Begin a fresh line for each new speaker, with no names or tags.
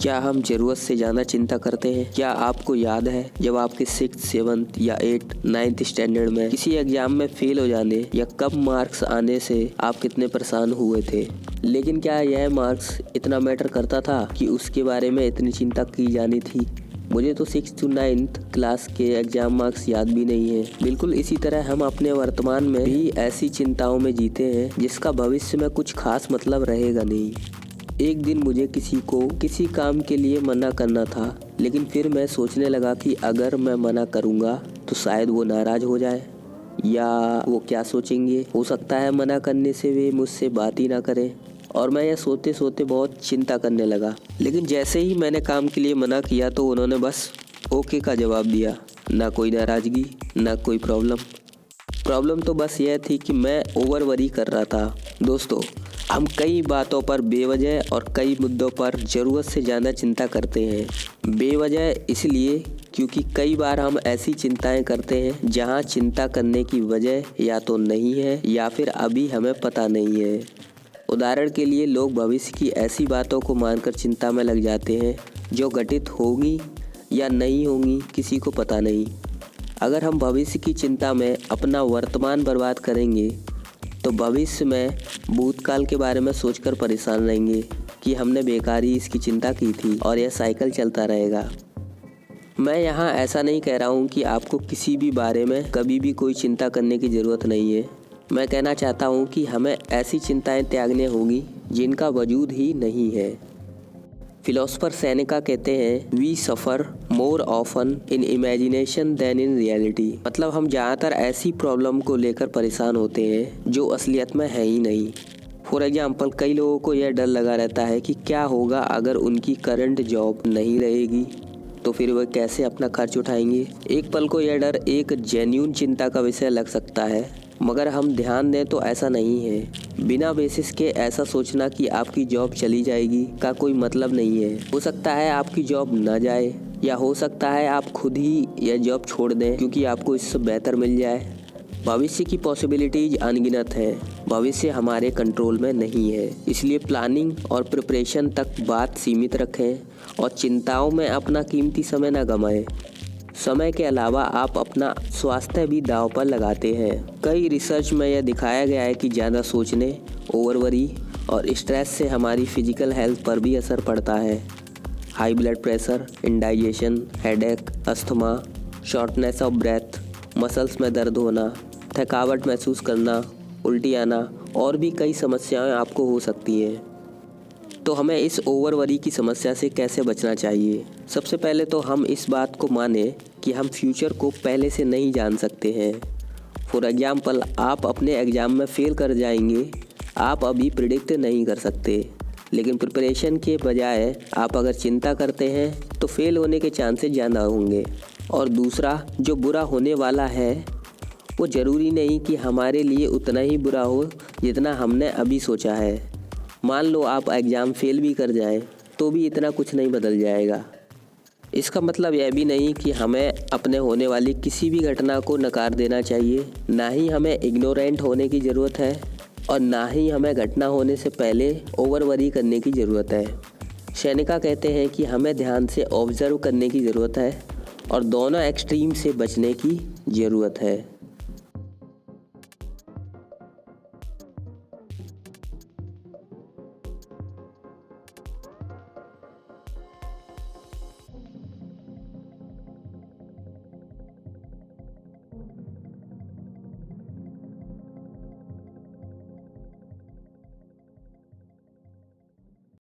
क्या हम ज़रूरत से ज़्यादा चिंता करते हैं? क्या आपको याद है जब आपके 6th, 7th या 8th, 9th स्टैंडर्ड में किसी एग्जाम में फेल हो जाने या कम मार्क्स आने से आप कितने परेशान हुए थे? लेकिन क्या यह मार्क्स इतना मैटर करता था कि उसके बारे में इतनी चिंता की जानी थी? मुझे तो 6th to 9th क्लास के एग्जाम मार्क्स याद भी नहीं है। बिल्कुल इसी तरह हम अपने वर्तमान में भी ऐसी चिंताओं में जीते हैं जिसका भविष्य में कुछ खास मतलब रहेगा नहीं। एक दिन मुझे किसी को किसी काम के लिए मना करना था, लेकिन फिर मैं सोचने लगा कि अगर मैं मना करूँगा तो शायद वो नाराज़ हो जाए, या वो क्या सोचेंगे, हो सकता है मना करने से वे मुझसे बात ही ना करें। और मैं यह सोते सोते बहुत चिंता करने लगा। लेकिन जैसे ही मैंने काम के लिए मना किया तो उन्होंने बस ओके का जवाब दिया। ना कोई नाराज़गी, ना कोई प्रॉब्लम तो बस यह थी कि मैं ओवर वरी कर रहा था। दोस्तों, हम कई बातों पर बेवजह और कई मुद्दों पर ज़रूरत से ज़्यादा चिंता करते हैं। बेवजह इसलिए क्योंकि कई बार हम ऐसी चिंताएं करते हैं जहां चिंता करने की वजह या तो नहीं है या फिर अभी हमें पता नहीं है। उदाहरण के लिए, लोग भविष्य की ऐसी बातों को मानकर चिंता में लग जाते हैं जो घटित होंगी या नहीं होंगी, किसी को पता नहीं। अगर हम भविष्य की चिंता में अपना वर्तमान बर्बाद करेंगे तो भविष्य में भूतकाल के बारे में सोचकर परेशान रहेंगे कि हमने बेकार ही इसकी चिंता की थी, और यह साइकिल चलता रहेगा। मैं यहाँ ऐसा नहीं कह रहा हूँ कि आपको किसी भी बारे में कभी भी कोई चिंता करने की ज़रूरत नहीं है। मैं कहना चाहता हूँ कि हमें ऐसी चिंताएं त्यागनी होंगी जिनका वजूद ही नहीं है। फिलोसोफर सेनेका कहते हैं, we suffer more often in imagination than in reality. मतलब हम ज़्यादातर ऐसी प्रॉब्लम को लेकर परेशान होते हैं जो असलियत में है ही नहीं। फॉर एग्जाम्पल, कई लोगों को यह डर लगा रहता है कि क्या होगा अगर उनकी करंट जॉब नहीं रहेगी, तो फिर वह कैसे अपना खर्च उठाएंगे। एक पल को यह डर एक जेन्युइन चिंता का विषय लग सकता है, मगर हम ध्यान दें तो ऐसा नहीं है। बिना बेसिस के ऐसा सोचना कि आपकी जॉब चली जाएगी का कोई मतलब नहीं है। हो सकता है आपकी जॉब ना जाए, या हो सकता है आप खुद ही यह जॉब छोड़ दें क्योंकि आपको इससे बेहतर मिल जाए। भविष्य की पॉसिबिलिटीज अनगिनत है। भविष्य हमारे कंट्रोल में नहीं है, इसलिए प्लानिंग और प्रिपरेशन तक बात सीमित रखें और चिंताओं में अपना कीमती समय न गंवाएं। समय के अलावा आप अपना स्वास्थ्य भी दांव पर लगाते हैं। कई रिसर्च में यह दिखाया गया है कि ज़्यादा सोचने, ओवरवरी और स्ट्रेस से हमारी फिजिकल हेल्थ पर भी असर पड़ता है। High blood pressure, indigestion, headache, asthma, shortness of breath, muscles में दर्द होना, थकावट महसूस करना, उल्टी आना और भी कई समस्याएं आपको हो सकती हैं। तो हमें इस ओवरवरी की समस्या से कैसे बचना चाहिए? सबसे पहले तो हम इस बात को माने कि हम फ्यूचर को पहले से नहीं जान सकते हैं। फॉर एग्जाम्पल, आप अपने एग्ज़ाम में फेल कर जाएंगे, आप अभी प्रिडिक्ट नहीं कर सकते। लेकिन प्रिपरेशन के बजाय आप अगर चिंता करते हैं तो फेल होने के चांसेस ज़्यादा होंगे। और दूसरा, जो बुरा होने वाला है वो ज़रूरी नहीं कि हमारे लिए उतना ही बुरा हो जितना हमने अभी सोचा है। मान लो आप एग्ज़ाम फेल भी कर जाएं तो भी इतना कुछ नहीं बदल जाएगा। इसका मतलब यह भी नहीं कि हमें अपने होने वाली किसी भी घटना को नकार देना चाहिए। ना ही हमें इग्नोरेंट होने की ज़रूरत है और ना ही हमें घटना होने से पहले ओवरवरी करने की ज़रूरत है। सेनेका कहते हैं कि हमें ध्यान से ऑब्जर्व करने की ज़रूरत है और दोनों एक्सट्रीम से बचने की ज़रूरत है।